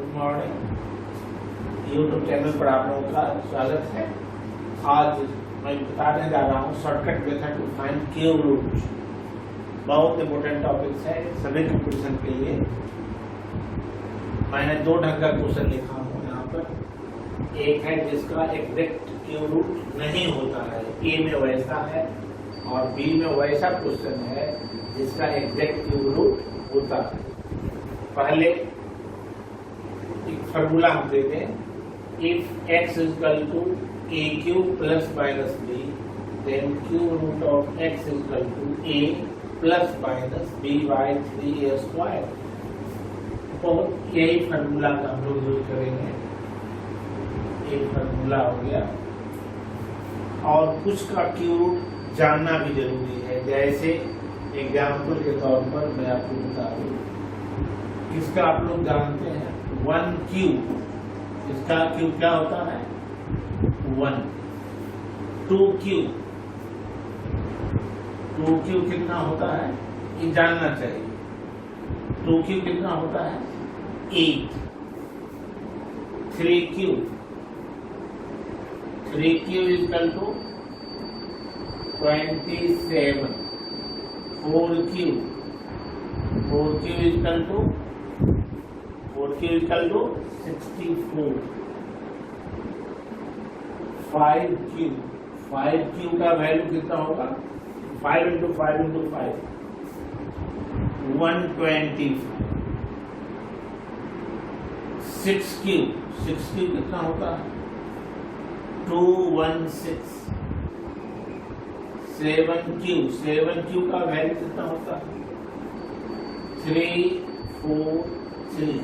Good morning. YouTube channel पर आप लोगों का स्वागत है। आज मैं बताने जा रहा हूँ shortcut method to find cube root. बहुत इंपॉर्टेंट टॉपिक्स है सभी कंपटीशन के लिए। मैंने दो ढंग का क्वेश्चन लिखा हूँ यहाँ पर। एक है जिसका एग्जैक्ट क्यूब रूट नहीं होता है, ए में वैसा है, और बी में वैसा क्वेश्चन है जिसका एग्जैक्ट क्यूब रूट होता है। पहले एक फार्मूला हम दे दें, if x equal to a cube plus minus b then cube root of x equal to a plus minus b by 3a square. तो यही फार्मूला का हम लोग यूज करेंगे। एक फार्मूला हो गया, और कुछ का क्यूब रूट जानना भी जरूरी है। जैसे एग्जाम्पल के तौर पर मैं आपको बता दूं, इसका आप लोग जानते हैं 1 क्यूब, इसका क्यूब क्या होता है 1। 2 क्यूब, 2 क्यूब कितना होता है ये जानना चाहिए। 2 क्यूब कितना होता है 8। 3 cube, 3 cube equal to 27। 4 cube, 4 cube equal to 64। 5 cube, 5 cube का वैल्यू कितना होगा 5 इंटू 5 इंटू 5 125। 6 क्यूब, 6 क्यूब कितना होता है 216। 7 क्यूब, 7 क्यूब का वैल्यू कितना होता है 343।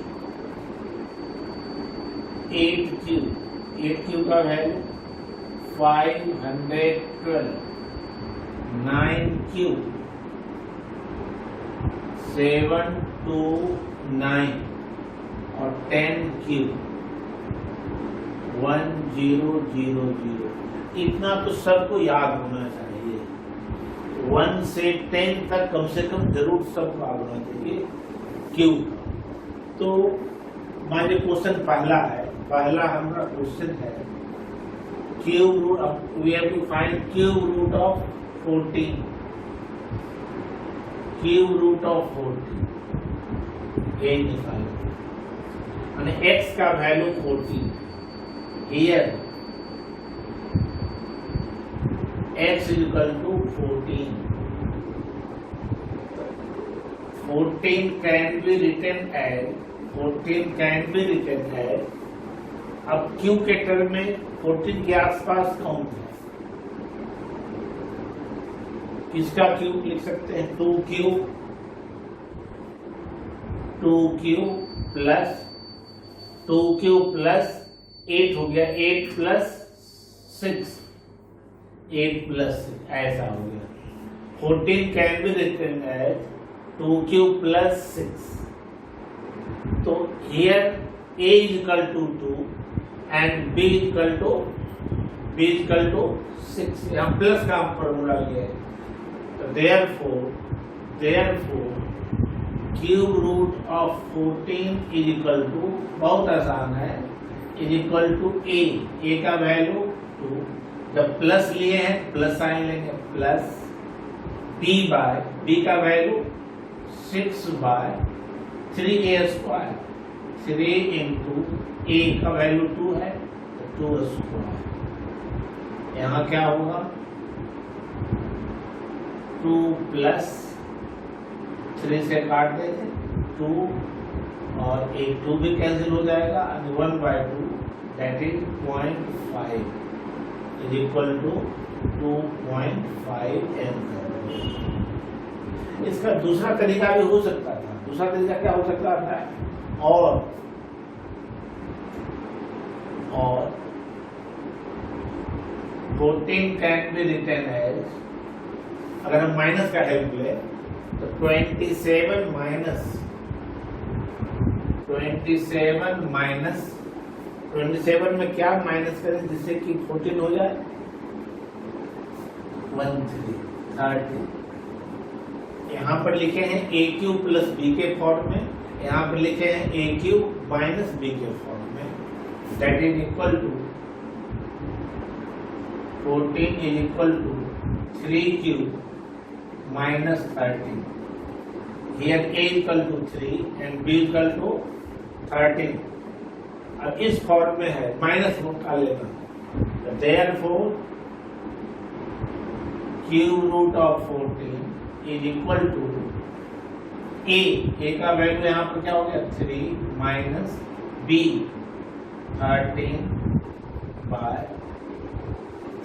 8 क्यूब, 8 क्यूब का वैल्यू 512। 9 क्यूब 729, और 10 क्यूब 1000। इतना तो सबको याद होना चाहिए। 1 से 10 तक कम से कम जरूर सबको याद होना चाहिए क्यूब। तो मान लीजिए क्वेश्चन पहला है, पहला हमारा क्वेश्चन है cube root of, we have to find cube root of 14। Cube root of 14 ये निकालो, माने x का value 14। Here x equal to 14। 14 can be written as, 14 can be written as, अब क्यू के टर्म में 14 के आसपास कौन है, किसका क्यूब लिख सकते हैं 2 cube, 2 cube plus 2 cube plus 8 हो गया, 8 प्लस 6, 8 प्लस 6 ऐसा हो गया। 14 can be written as 2 cube plus 6। तो here a is equal to 2 and b is equal to 6। यहाँ प्लस का फॉर्मूला लिया है। तो therefore cube root of 14 is equal to, बहुत आसान है, इज इक्वल टू a का वैल्यू 2, जब प्लस लिए हैं प्लस साइन लेंगे, प्लस b का value 6 by 3a square. 3 into a का वैल्यू 2 है तो 2 स्क्वायर। यहाँ क्या होगा 2 प्लस 3 से काट देंगे 2, और एक 2 भी कैंसिल हो जाएगा, 1/2 that is 0.5 is equal to 2.5 एम। इसका दूसरा तरीका भी हो सकता था। दूसरा तरीका क्या हो सकता था, और 14 कैन बी रिटन एज, अगर हम माइनस का हेल्प लें तो 27 माइनस 27 में क्या माइनस करें जिससे कि 14 हो जाए 30। यहाँ पर लिखे हैं a क्यूब प्लस b के फॉर्म में, यहाँ पर लिखे हैं a क्यूब माइनस बी के फॉर्म में, that is equal to 14 is equal to 3 cube minus 13. Here a equal to 3 and b equal to 13. अब इस फॉर्म में है, माइनस निकाल लेना, तो therefore cube root of 14 is equal to a का वैल्यू यहाँ पर क्या हो गया 3 minus b 13 by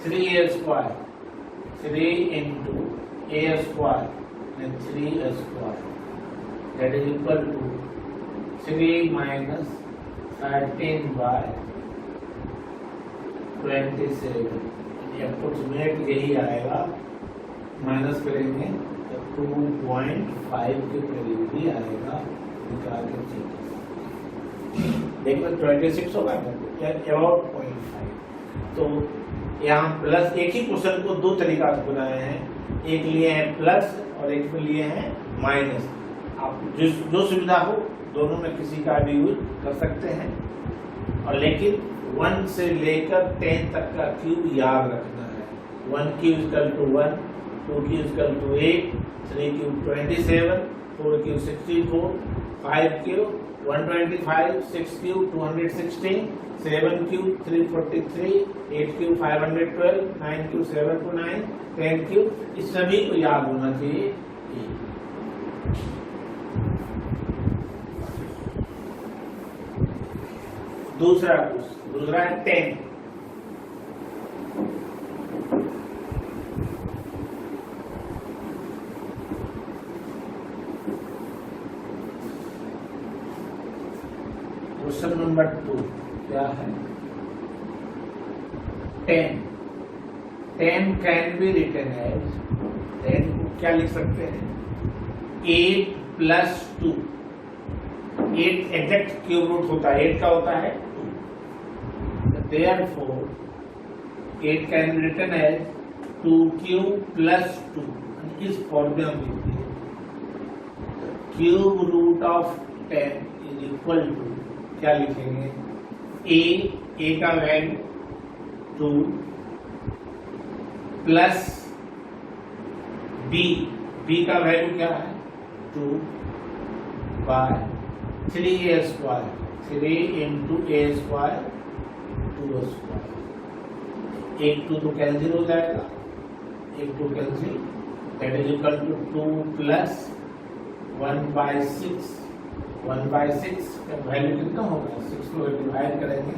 3a square, 3 into a square and 3a square, that is equal to 3 minus 13 by 27. Approximate यही आएगा, माइनस करेंगे तो 2.5 के करीब ही आएगा, निकाल के चीज देखो 26 होगा अबाउट 0.5। तो यहाँ प्लस, एक ही क्वेश्चन को दो तरीका से बनाए हैं, एक लिए हैं प्लस और एक में लिए हैं माइनस। आप जो सुविधा हो दोनों में किसी का भी यूज कर सकते हैं, और लेकिन 1 से लेकर 10 तक का क्यूब याद रखना है। 1 cube equal to 1, 2 cube equal to 8, 3 cube 27, 4 cube 64, 5 cube 125, 6 cube 216, 7 cube 343, 8 cube 512, 9 cube 729, 10 cube, इस सभी को याद होना चाहिए। दूसरा है 10। क्वेश्चन नंबर 2 क्या है? 10 कैन बी रिटन एज, 10 को क्या लिख सकते हैं? 8 प्लस 2। 8 एग्जैक्ट क्यूब रूट होता है, 8 का होता है 2। Therefore 8 can be written as 2 cube plus 2। इस फॉर्मूला में लिखिए, cube root of 10 is equal to, क्या लिखेंगे? a का वैल्यू 2 प्लस b का वैल्यू क्या है? 2 by 3a square, 3 into a square 2 square. एक 2 तो कैंसिल हो जाएगा, एक 2 cancel, that is equal to 2 plus 1/6। 1/6 का वैल्यू कितना होगा? 6 को डिवाइड करेंगे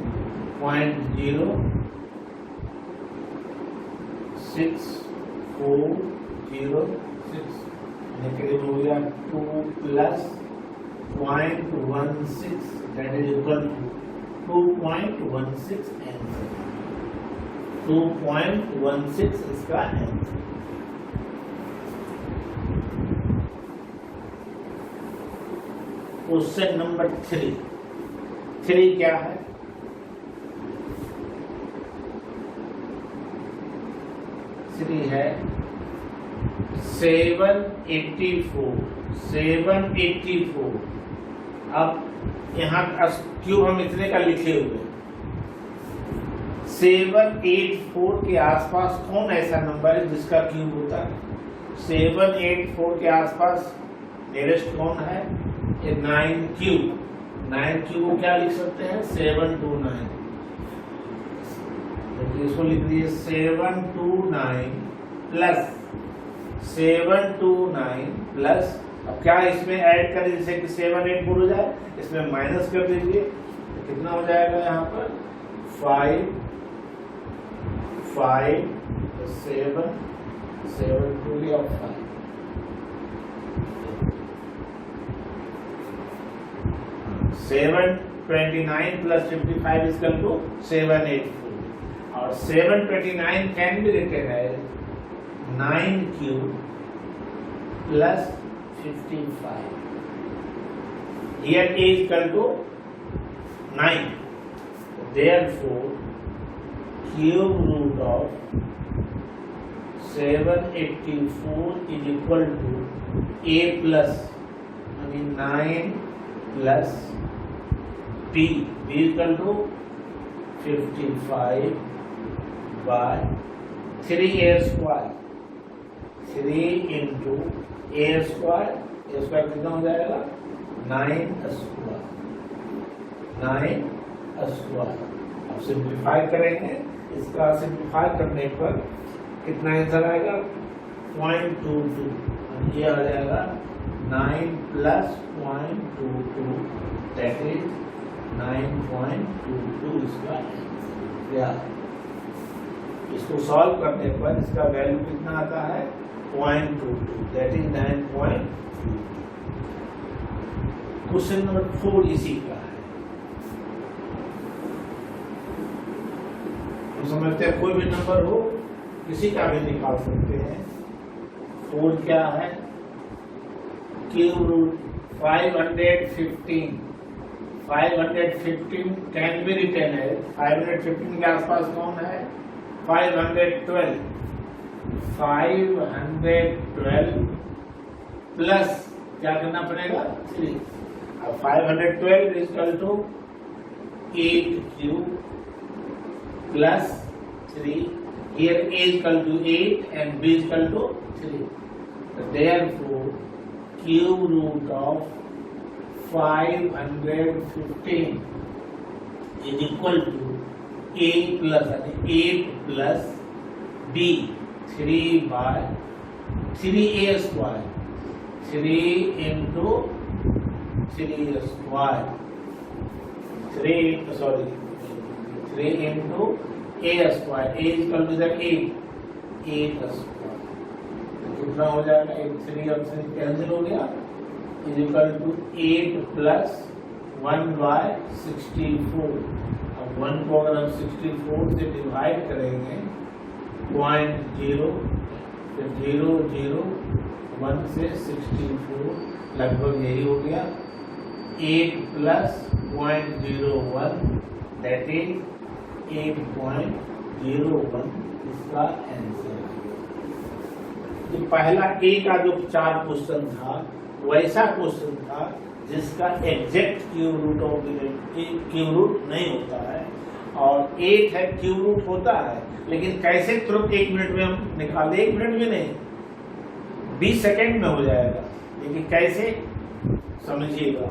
0.064006, करीब हो गया 2 plus 0.16, that is equal to 2.16 answer. 2.16 इसका आंसर। क्वेश्चन नंबर 3 क्या है? 3 है 784। अब यहाँ क्यूब हम इतने का लिखे हुए, 784 के आसपास कौन ऐसा नंबर है जिसका क्यूब होता है? 784 के आसपास नियरेस्ट कौन है? 9 क्यूब को क्या लिख सकते हैं? 729। इसको लिख दिए 729 प्लस, अब क्या इसमें ऐड करें जिससे कि 784 हो जाए? इसमें माइनस कर दीजिए, तो कितना हो जाएगा यहाँ पर? 5 7 2 और 5। 729 plus 55 is equal to 784, और 729 can be written as 9 cube plus 55. Here a is equal to 9. Therefore, cube root of 784 is equal to a plus, I mean 9 plus b equal to 55 by 3a square, 3 into a square कितना हो जाएगा 9 square, 9 square. अब simplify करेंगे, इसका simplify करने पर कितना answer आएगा 0.22, ये आ जाएगा 9 प्लस 0.22 दैट इज 9.22 इसका आंसर। इसको सॉल्व करने पर इसका वैल्यू कितना आता है 0.22 दैट इज 9.22। क्वेश्चन नंबर 4 इसी का है। हम समझते हैं कोई भी नंबर हो किसी का भी निकाल सकते हैं। 4 क्या है cube root 515 can be written है। 515 के आसपास कौन है 512 प्लस क्या करना पड़ेगा 3। अब 512 equal to 8 cube plus 3, here a is equal to 8 and b is equal to 3. Therefore, cube root of 515 is equal to a plus 8 plus b 3 by 3a square, 3 into 3 square, 3 into a square, a is equal to 8 square, कितना हो जाएगा 3 और 3 cancel हो गया, is equal to 8 plus 1 by 64। अब 1 को अगर हम 64 से डिवाइड करेंगे 0.0 फिर 0 0 1 से 64 लगभग यही हो गया 8 प्लस 0.01 दैट इज 8.01 इसका आंसर। जो पहला ए का जो 4 क्वेश्चन था वैसा क्वेश्चन था जिसका एग्जैक्ट क्यूब रूट नहीं होता है, और 8 है क्यूब रूट होता है, लेकिन कैसे तुरंत 1 मिनट में हम निकाल दे, 1 मिनट में नहीं 20 सेकेंड में हो जाएगा, लेकिन कैसे समझिएगा।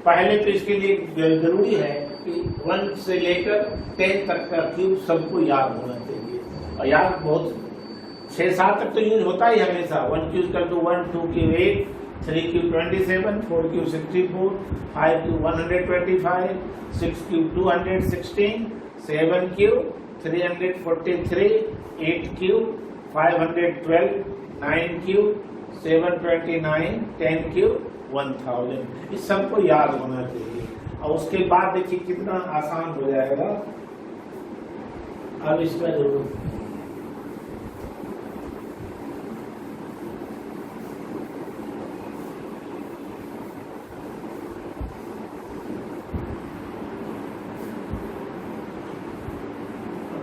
पहले तो इसके लिए जरूरी है कि 1 से लेकर 10 तक का क्यूब सबको याद होना चाहिए, और याद बहुत 6-7 तक तो यूज होता ही हमेशा। 1 क्यूब कर दो 1, 2 cube 8, 3 cube 27, 4 cube 64, 5 cube 125, 6 cube 216, 7 cube 343, 8 cube 512, 9 cube 729, 10 cube 1000। इस सबको याद होना चाहिए, और उसके बाद देखिए कितना आसान हो जाएगा। अब इसका जरूर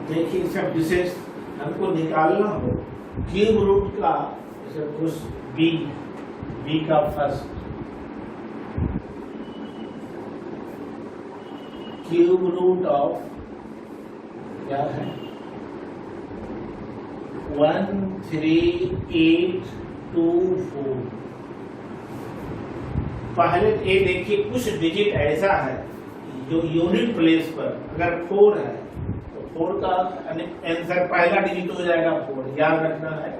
देखिए इसका विशेष हमको निकालना हो क्यूब रूट का, जैसे कुछ बी का फर्स्ट क्यूब रूट ऑफ क्या है 13824। पहले ये देखिए कुछ डिजिट ऐसा है जो यूनिट प्लेस पर अगर 4 है तो 4 का आंसर पहला डिजिट हो जाएगा 4। याद रखना है,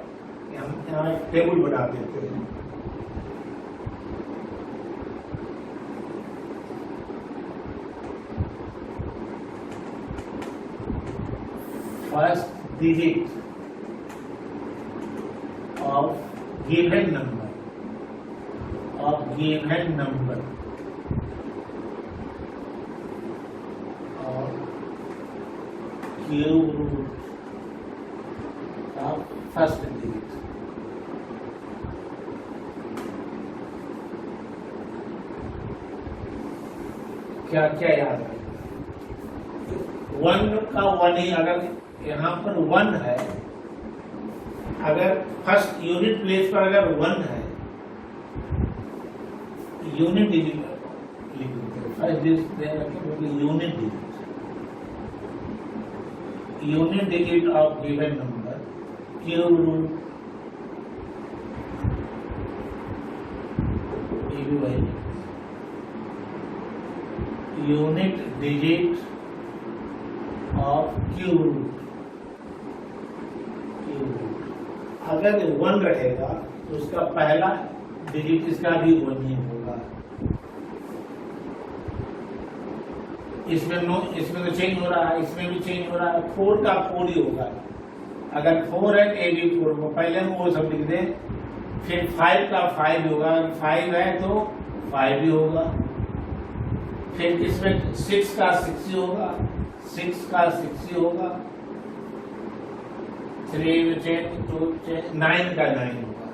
हम यहाँ एक टेबल बना देते हैं। First digit of given number or cube root of first digit। क्या क्या याद है 1 का 1 ही, अगर यहाँ पर 1 है, अगर फर्स्ट यूनिट प्लेस पर अगर 1 है, यूनिट डिजिट लिख देते हैं this unit digit of given number cube root unit digit of cube root. अगर 1 रहेगा तो उसका पहला डिजिट इसका भी 1 ही होगा। इसमें तो चेंज हो रहा है, इसमें भी चेंज हो रहा है। 4 का 4 ही होगा। अगर 4 है ए भी 4 को पहले हम वो सब लिख दें। फिर 5 का 5 होगा, 5 है तो 5 भी होगा। फिर इसमें 6 का 6 ही होगा, 6 का 6 ही होगा। 3 में चेंज, 2 चेंज, 9 का 9 होगा।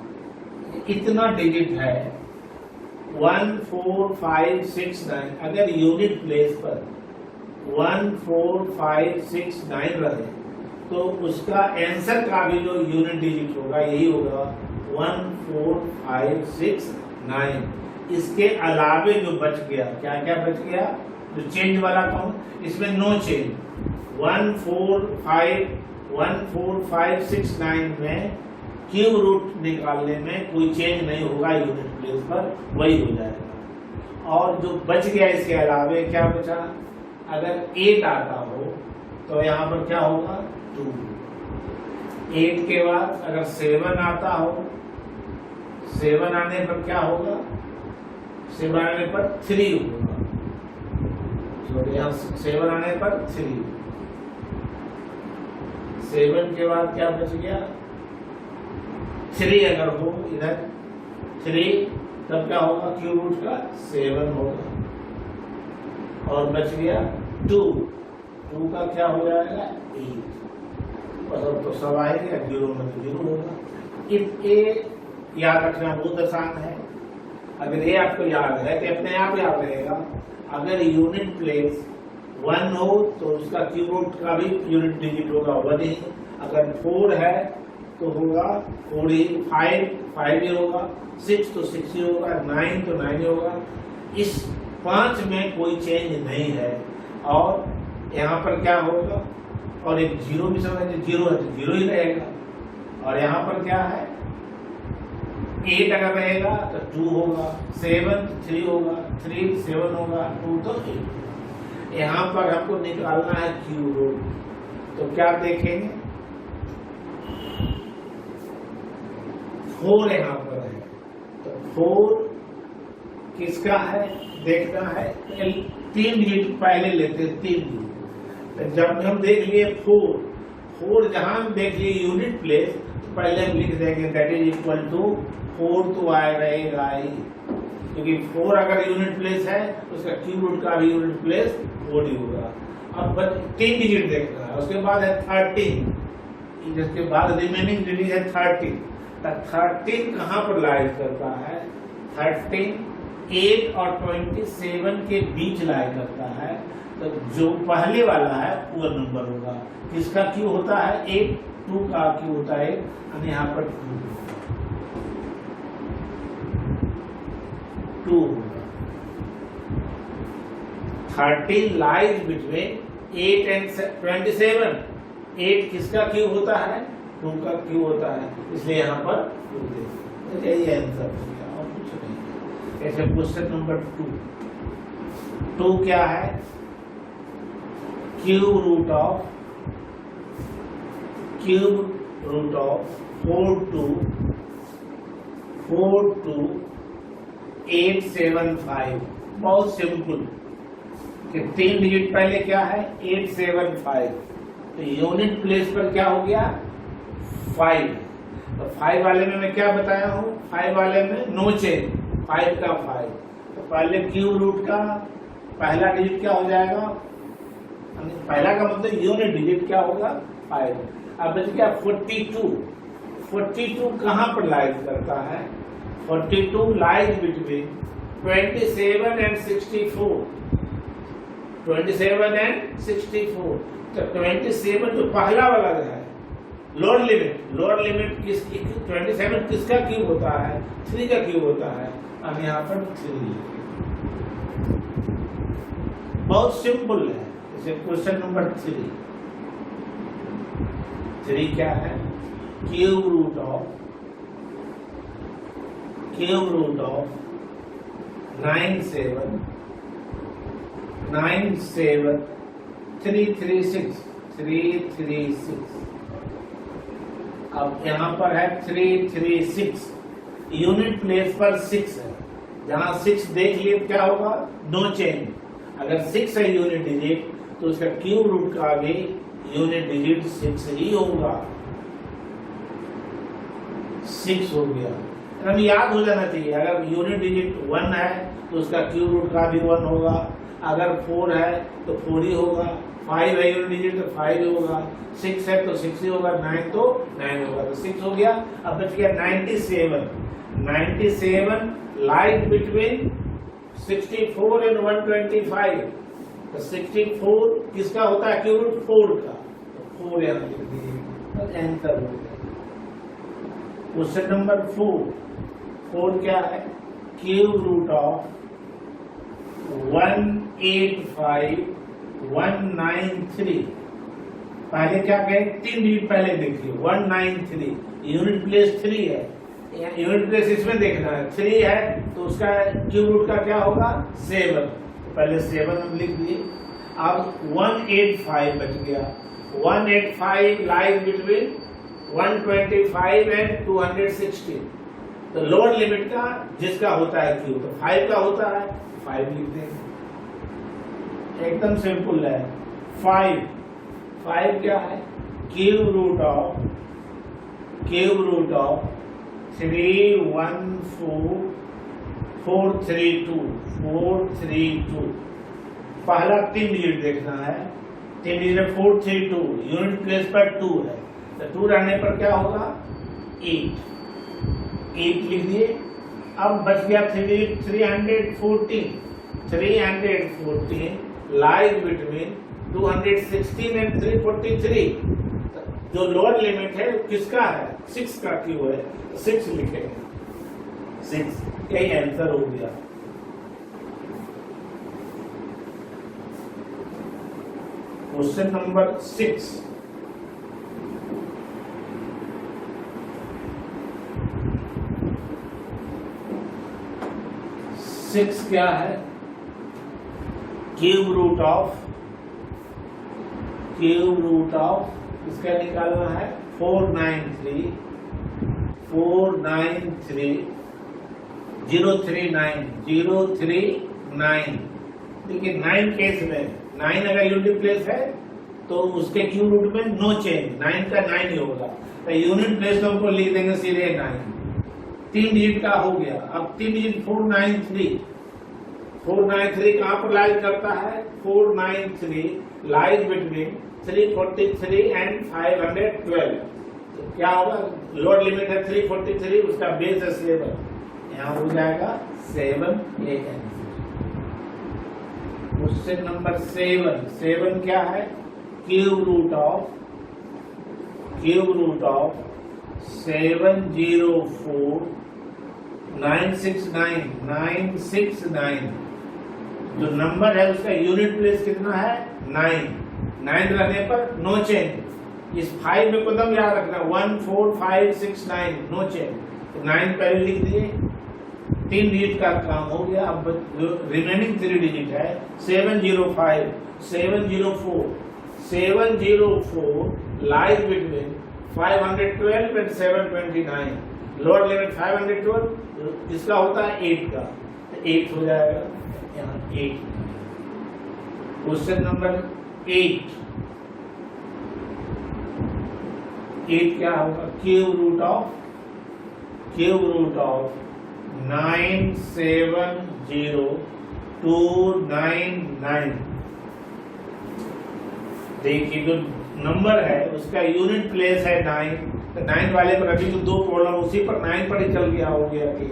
इतना डिजिट है 1 4 5 6 9। अगर यूनिट प्लेस पर 1 4 5 6 9 रहे तो उसका आंसर का भी जो यूनिट डिजिट होगा यही होगा 1 4 5 6 9। इसके अलावे जो बच गया, क्या क्या बच गया, जो चेंज वाला कौन, इसमें नो चेंज। 1 4 5 6 9 में क्यूब रूट निकालने में कोई चेंज नहीं होगा, यूनिट प्लेस पर वही हो जाएगा। और जो बच गया इसके अलावे क्या बचा, अगर 8 आता हो तो यहाँ पर क्या होगा 2। 8 के बाद अगर 7 आता हो, 7 आने पर क्या होगा, 7 आने पर 3 होगा। यहाँ 7 आने पर 3। 7 के बाद क्या बच गया 3। अगर हो इधर 3 तब क्या होगा, क्यूब रूट का 7 होगा। और बच गया 2 का क्या हो जाएगा 8। तो सब आएगा, 0 में तो 0 होगा। ये याद रखना बहुत आसान है। अगर ये आपको याद है तो अपने आप याद रहेगा। अगर यूनिट प्लेस 1 हो तो उसका क्यूब रूट का भी यूनिट डिजिट होगा 1 ही। अगर 4 है तो होगा 4 ही। 5 ही होगा। 6 तो 6 ही होगा। 9 तो 9 ही होगा। इस 5 में कोई चेंज नहीं है। और यहाँ पर क्या होगा, और एक 0 भी समझ, 0 है तो 0 ही रहेगा। और यहाँ पर क्या है 8 अगर रहेगा तो 2 होगा, 7 तो 3 होगा, 3 7 होगा, 2 तो 8। यहाँ पर हमको निकालना है क्यूब रूट। तो क्या देखेंगे 4 यहाँ पर है तो 4 किसका है देखना है। 3 डिजिट पहले लेते हैं, 3 डिजिट। जब हम देख लिए 4 जहां हम देख लिए यूनिट प्लेस तो पहले हम लिख देंगे दैट इज इक्वल टू 4 तो रहेगा ही, क्योंकि 4 अगर यूनिट प्लेस है तो उसका क्यूब रूट का भी यूनिट प्लेस 4 ही होगा। अब 3 डिजिट देखना है। उसके बाद है 13, जिसके बाद रिमेनिंग डिजिट है 13। 13 कहाँ पर लाइज करता है, 13 8 और 27 के बीच लाइज करता है। तो जो पहले वाला है वो नंबर होगा। किसका क्यू होता है 8, 2 का क्यू होता है, और यहाँ पर 2 होगा। 13 लाइज बिटवीन 8 एंड 27। 8 किसका क्यू होता है 2 का क्यू होता है, इसलिए यहाँ पर 2 दे। यही आंसर हो गया और कुछ नहीं। ऐसे क्वेश्चन नंबर 2 क्या है, क्यूब रूट ऑफ 42,875। बहुत सिंपल कि 3 डिजिट पहले क्या है 875। तो यूनिट प्लेस पर क्या हो गया 5। तो 5 वाले में मैं क्या बताया हूँ, 5 वाले में नो चेंज, 5 का 5। तो पहले क्यूब रूट का पहला डिजिट क्या हो जाएगा, पहला का मतलब यूनिट डिजिट क्या होगा 5। अब बच गया 42 कहाँ पर लाइज करता है, 42 लाइज बिटवीन 27 एंड 64। 27 एंड 64। तो 27 जो पहला वाला है लोअर लिमिट किसकी 27 किसका क्यूब होता है 3 का क्यूब होता है। अब यहाँ पर 3 बहुत सिंपल है। जैसे क्वेश्चन नंबर 3 क्या है? Cube root of 336। अब यहाँ पर है 336, यूनिट प्लेस पर 6 है। जहां 6 देख लिए क्या होगा? No change. अगर 6 है यूनिट डिजिट तो उसका क्यूब रूट का आगे यूनिट डिजिट 6 ही होगा। 6 हो गया, हमें याद हो जाना चाहिए। अगर यूनिट डिजिट 1 है तो उसका क्यूब रूट का भी 1 होगा। अगर 4 है तो 4 ही होगा। 5 है यूनिट डिजिट तो 5 ही होगा। 6 है तो 6 ही होगा। 9 तो 9 होगा। तो 6 हो गया। अब बच गया 97 लाइट बिटवीन 64 एंड 125। तो 64 किसका होता है? क्यूब रूट 4 का। तो 4 यहाँ लिख दीजिए, आंसर हो गया। क्वेश्चन नंबर 4 क्या है? Cube root of 185,193। पहले क्या कहे? 3 डिजिट पहले देखिए। 193 यूनिट प्लेस 3 है। यूनिट प्लेस इसमें देखना है। 3 है तो उसका क्यूब रूट का क्या होगा? 7। पहले 7 हम लिख दिए। अब 185 बच गया। 185 लाइज बिटवीन 125 एंड 216। तो लोअर लिमिट का जिसका होता है क्यूब, तो 5 का होता है 5 लिख देंगे। एकदम सिंपल है। 5 क्या है? Cube root of 314,432। पहला 3 डिजिट देखना है। 3 डिजिट में 432, यूनिट प्लेस पर 2 है तो 2 रहने पर क्या होगा? 8 लिख दिए। अब बच गया 314 लाइज बिटवीन 216 एंड 343। जो लोअर लिमिट है किसका है? 6 का क्यों है? 6 लिखेंगे। 6 यही आंसर हो गया। क्वेश्चन नंबर 6 क्या है? क्यूब रूट ऑफ इसका निकालना है 039। देखिए 9 केस में 9 अगर यूनिट प्लेस है तो उसके क्यूब रूट में नो चेंज। 9 का 9 ही होगा। तो यूनिट प्लेस में हमको लिख देंगे सीधे 9। 3 डिजिट का हो गया। अब 3 डिजिट 493 कहां पर लाइज करता है? 493 लाइज बिटवीन 343 एंड 512। तो क्या होगा? लोअर लिमिट है 343, उसका बेस है 7। यहाँ हो जाएगा 7। क्वेश्चन नंबर 7 क्या है? Cube root of 704,969। जो नंबर है उसका यूनिट प्लेस कितना है? 9 रहने पर नो चेंज। इस 5 में कदम याद रखना 14569 नो चेंज। तो 9 पहले लिख दिए। 3 डिजिट का काम हो गया। अब जो रिमेनिंग 3 डिजिट है 705 704 lies between 512 and 729। Lower limit 512 इसका होता है 8 का। तो 8 हो जाएगा यहाँ 8। क्वेश्चन नंबर 8 क्या होगा? Cube root of 970,299। देखिए जो नंबर है उसका यूनिट प्लेस है 9। तो 9 वाले पर अभी तो 2 प्रॉब्लम उसी पर 9 पर ही चल गया हो गया कि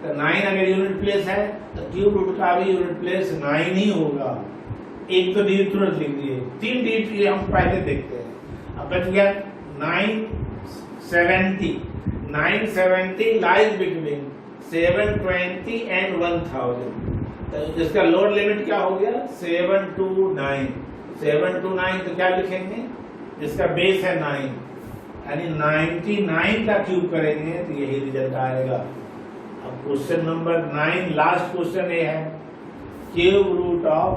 तो 9 अगर यूनिट प्लेस है तो क्यूब रूट का भी यूनिट प्लेस 9 ही होगा। एक तो डिजिट तुरंत लिख दिए। 3 डिजिट हम पहले देखते हैं। अब बच गया 970 लाइज बिटवीन 720 एंड 1000। तो इसका लोअर लिमिट क्या हो गया 7 to 9। 7 to 9 तो क्या लिखेंगे, इसका बेस है 9, यानी 99 का क्यूब करेंगे तो यही रिजल्ट आएगा। अब क्वेश्चन नंबर 9 लास्ट क्वेश्चन ये है, क्यूब रूट ऑफ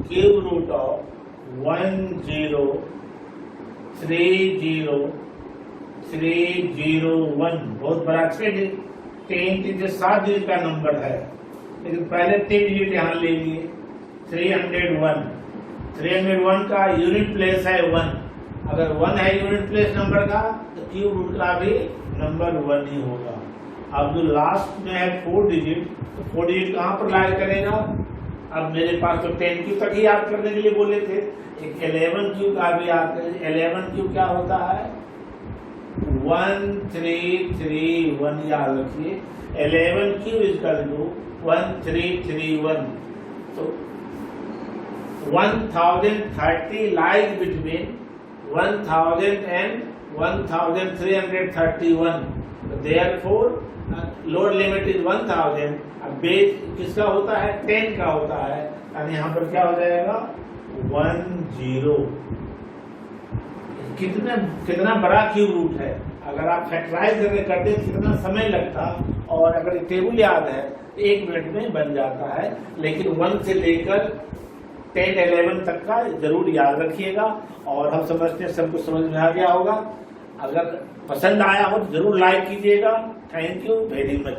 1030301, बहुत बड़ा 10 से 7 डिजिट का नंबर है, लेकिन पहले 3 डिजिट यहाँ ले लिए। 301 का यूनिट प्लेस है 1, अगर 1 है यूनिट प्लेस नंबर का तो क्यूब रूट का भी नंबर 1 ही होगा। अब जो लास्ट में है 4 डिजिट, तो 4 डिजिट कहाँ पर लाई करेगा। अब मेरे पास तो 10 क्यूब तक ही याद करने के लिए बोले थे, एक 11 क्यूब का भी याद करें। 11 क्यूब क्या होता है 1331, याद रखिए 11 क्यूब इक्वल टू 1331। तो 1030 lies between 1000 and 1331, therefore lower limit is 1000। अब बेस किसका होता है 10 का होता है, यानी यहाँ पर क्या हो जाएगा 10। कितना बड़ा क्यूब रूट है, अगर आप फैक्टराइज करते कितना समय लगता, और अगर टेबल याद है 1 मिनट में बन जाता है, लेकिन 1 से लेकर 10 11 तक का जरूर याद रखिएगा। और हम समझते हैं सबको समझ में आ गया होगा। अगर पसंद आया हो तो जरूर लाइक कीजिएगा। Thank you very much.